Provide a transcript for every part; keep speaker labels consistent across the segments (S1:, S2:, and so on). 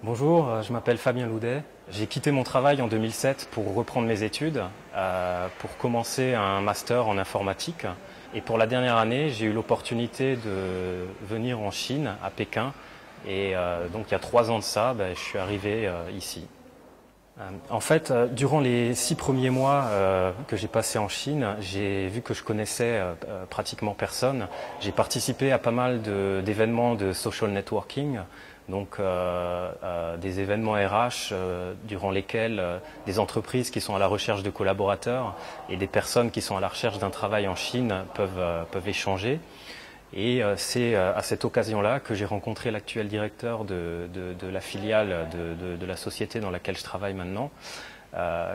S1: Bonjour, je m'appelle Fabien Loudet. J'ai quitté mon travail en 2007 pour reprendre mes études, pour commencer un master en informatique. Et pour la dernière année, j'ai eu l'opportunité de venir en Chine, à Pékin. Et donc il y a 3 ans de ça, je suis arrivé ici. En fait, durant les 6 premiers mois que j'ai passés en Chine, j'ai vu que je connaissais pratiquement personne. J'ai participé à pas mal d'événements de social networking, donc des événements RH durant lesquels des entreprises qui sont à la recherche de collaborateurs et des personnes qui sont à la recherche d'un travail en Chine peuvent échanger. Et c'est à cette occasion-là que j'ai rencontré l'actuel directeur de la filiale de la société dans laquelle je travaille maintenant,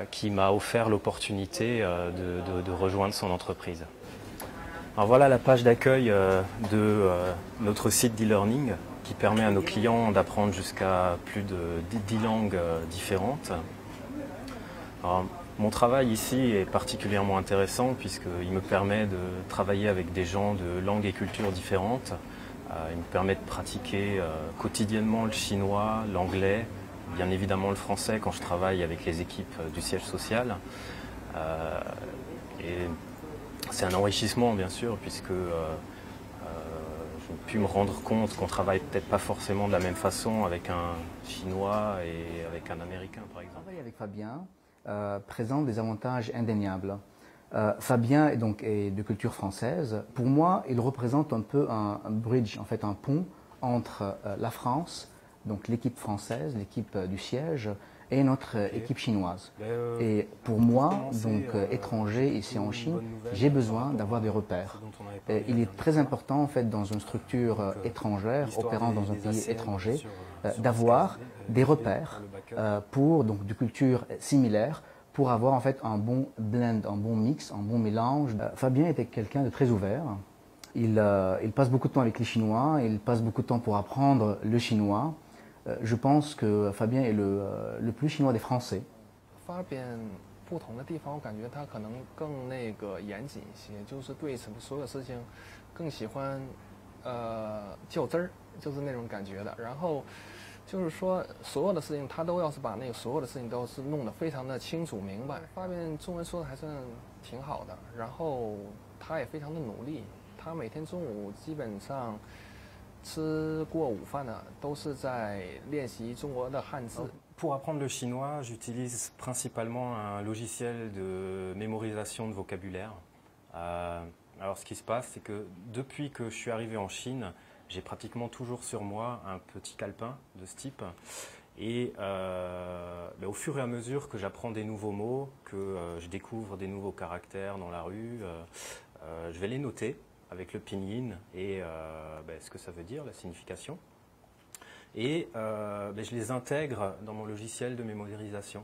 S1: qui m'a offert l'opportunité de rejoindre son entreprise. Alors voilà la page d'accueil de notre site d'e-learning qui permet à nos clients d'apprendre jusqu'à plus de 10 langues différentes. Alors, mon travail ici est particulièrement intéressant puisqu'il me permet de travailler avec des gens de langues et cultures différentes. Il me permet de pratiquer quotidiennement le chinois, l'anglais, bien évidemment le français quand je travaille avec les équipes du siège social. Et c'est un enrichissement bien sûr puisque j'ai pu me rendre compte qu'on travaille peut-être pas forcément de la même façon avec un chinois et avec un américain par exemple.
S2: Travailler avec Fabien présente des avantages indéniables. Fabien est de culture française. Pour moi, il représente un peu un bridge, en fait un pont entre la France, donc l'équipe française, l'équipe du siège, et notre équipe chinoise. Et pour moi, donc étranger ici en Chine, j'ai besoin d'avoir des repères. Et il est très important en fait dans une structure étrangère, opérant dans un pays étranger, d'avoir des repères pour donc de cultures similaires, pour avoir en fait un bon blend, un bon mix, un bon mélange. Fabien était quelqu'un de très ouvert. Il passe beaucoup de temps avec les Chinois, il passe beaucoup de temps pour apprendre le chinois. Je pense que Fabien est le plus chinois des Français.
S3: Fabien 不同的地方，我感觉他可能更严谨一些，就是对所有事情更喜欢较真儿，就是那种感觉的。然后就是说所有的事情他都要是把所有的事情都是弄得非常的清楚明白。Fabien中文说的还算挺好的，然后他也非常的努力，他每天中午基本上 吃过午饭呢，都是在练习中国的汉字。
S1: Pour apprendre le chinois, j'utilise principalement un logiciel de mémorisation de vocabulaire. Alors ce qui se passe, c'est que depuis que je suis arrivé en Chine, j'ai pratiquement toujours sur moi un petit calepin de ce type. Et au fur et à mesure que j'apprends des nouveaux mots, que je découvre des nouveaux caractères dans la rue, je vais les noter avec le pinyin et ce que ça veut dire, la signification. Et je les intègre dans mon logiciel de mémorisation.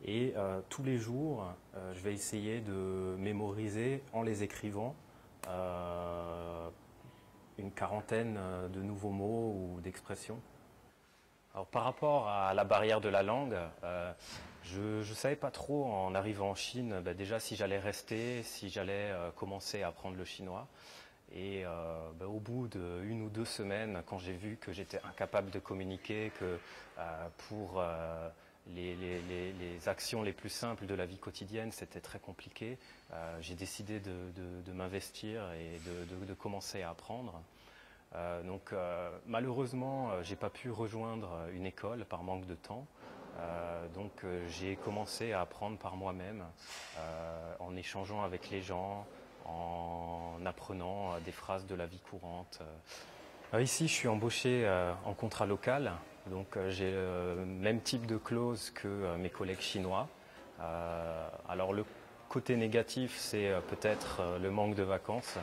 S1: Et tous les jours, je vais essayer de mémoriser en les écrivant une quarantaine de nouveaux mots ou d'expressions. Alors par rapport à la barrière de la langue, je ne savais pas trop en arrivant en Chine déjà si j'allais rester, si j'allais commencer à apprendre le chinois. Et au bout d'1 ou 2 semaines, quand j'ai vu que j'étais incapable de communiquer, que pour les actions les plus simples de la vie quotidienne, c'était très compliqué, j'ai décidé de m'investir et de commencer à apprendre. Malheureusement, j'ai pas pu rejoindre une école par manque de temps. J'ai commencé à apprendre par moi-même, en échangeant avec les gens, en apprenant des phrases de la vie courante. Ici, je suis embauché en contrat local, donc j'ai le même type de clause que mes collègues chinois. Alors le côté négatif, c'est peut-être le manque de vacances.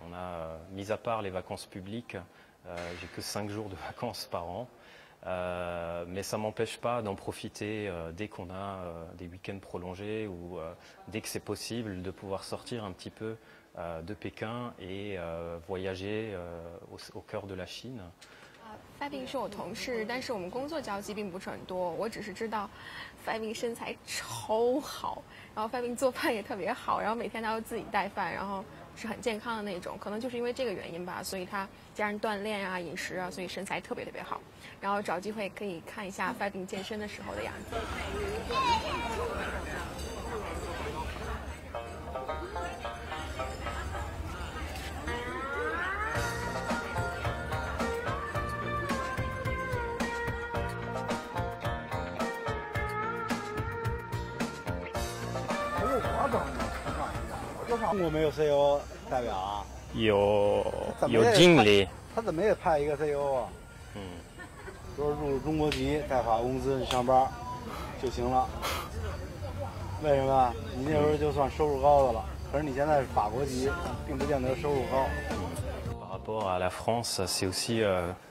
S1: On a, mis à part les vacances publiques, j'ai que 5 jours de vacances par an. Mais ça ne m'empêche pas d'en profiter dès qu'on a des week-ends prolongés ou dès que c'est possible de pouvoir sortir un petit peu de Pékin et voyager au cœur de la Chine.
S4: Fabien 是我同事，但是我们工作交集并不是很多。我只是知道 Fabien 身材超好，然后 Fabien 做饭也特别好，然后每天他都自己带饭，然后是很健康的那种，可能就是因为这个原因吧，所以他加上锻炼啊、饮食啊，所以身材特别特别好。然后找机会可以看一下发病健身的时候的样子。
S5: 中国没有 CEO 代表啊？
S1: 有经理，
S5: 他怎么也派一个 CEO 啊？说入中国籍，带法公司上班就行了。为什么？你那时候就算收入高的了，可是你现在是法国籍，并不见得收入高。
S1: Par rapport à la France, c'est aussi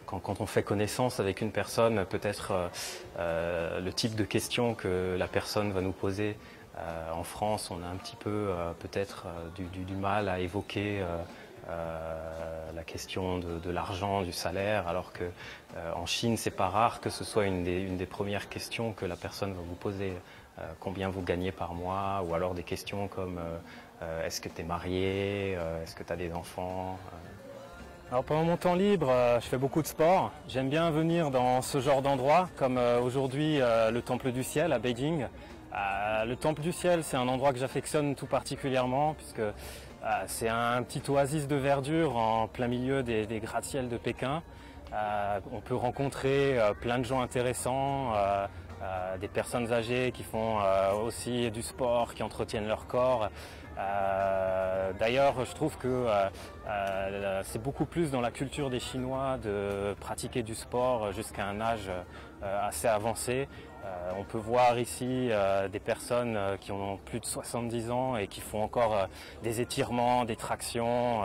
S1: quand on fait connaissance avec une personne, peut-être le type de questions que la personne va nous poser. En France, on a un petit peu peut-être du mal à évoquer la question de l'argent, du salaire, alors que en Chine, c'est pas rare que ce soit une des premières questions que la personne va vous poser. Combien vous gagnez par mois, ou alors des questions comme est-ce que tu es marié, est-ce que tu as des enfants. Alors pendant mon temps libre, je fais beaucoup de sport. J'aime bien venir dans ce genre d'endroit, comme aujourd'hui le Temple du Ciel à Beijing. Le Temple du Ciel, c'est un endroit que j'affectionne tout particulièrement, puisque c'est un petit oasis de verdure en plein milieu des gratte-ciel de Pékin. On peut rencontrer plein de gens intéressants, des personnes âgées qui font aussi du sport, qui entretiennent leur corps. D'ailleurs, je trouve que c'est beaucoup plus dans la culture des Chinois de pratiquer du sport jusqu'à un âge assez avancé. On peut voir ici des personnes qui ont plus de 70 ans et qui font encore des étirements, des tractions.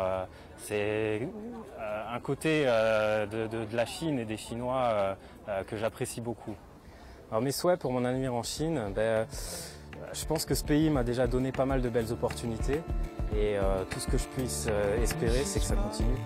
S1: C'est un côté de la Chine et des Chinois que j'apprécie beaucoup. Alors mes souhaits pour mon avenir en Chine, je pense que ce pays m'a déjà donné pas mal de belles opportunités et tout ce que je puisse espérer, c'est que ça continue.